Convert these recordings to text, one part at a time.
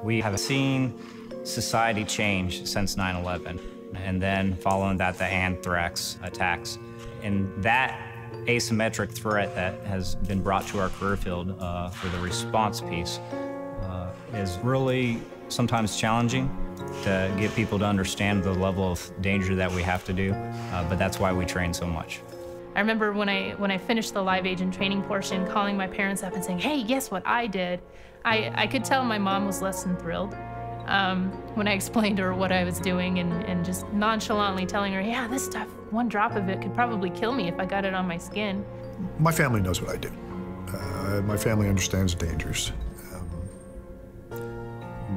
We have seen society change since 9/11, and then following that, the anthrax attacks. And that asymmetric threat that has been brought to our career field for the response piece is really sometimes challenging to get people to understand the level of danger that we have to do, but that's why we train so much. I remember when I finished the live agent training portion, calling my parents up and saying, hey, guess what I did? I could tell my mom was less than thrilled when I explained to her what I was doing and just nonchalantly telling her, yeah, this stuff, one drop of it could probably kill me if I got it on my skin. My family knows what I do. My family understands the dangers.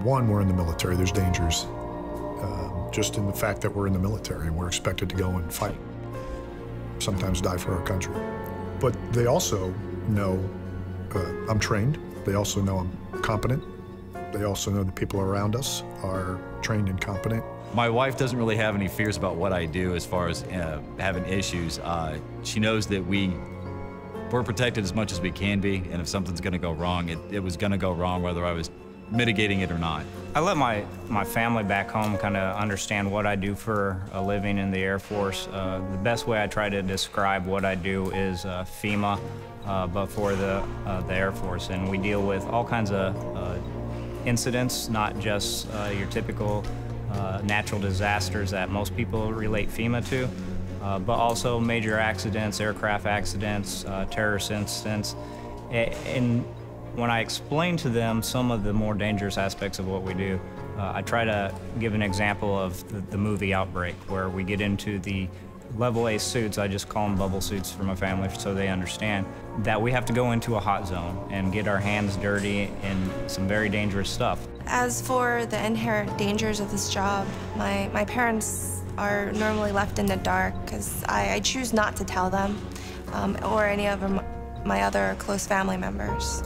One, we're in the military. There's dangers just in the fact that we're in the military and we're expected to go and fight, sometimes die for our country. But they also know I'm trained. They also know I'm competent. They also know the people around us are trained and competent. My wife doesn't really have any fears about what I do as far as having issues. She knows that we're protected as much as we can be, and if something's gonna go wrong, it was gonna go wrong whether I was mitigating it or not. I let my family back home kind of understand what I do for a living in the Air Force. The best way I try to describe what I do is FEMA, but for the Air Force. And we deal with all kinds of incidents, not just your typical natural disasters that most people relate FEMA to, but also major accidents, aircraft accidents, terrorist incidents. And when I explain to them some of the more dangerous aspects of what we do, I try to give an example of the movie Outbreak, where we get into the level A suits. I just call them bubble suits for my family so they understand that we have to go into a hot zone and get our hands dirty in some very dangerous stuff. As for the inherent dangers of this job, my parents are normally left in the dark because I choose not to tell them or any of my other close family members.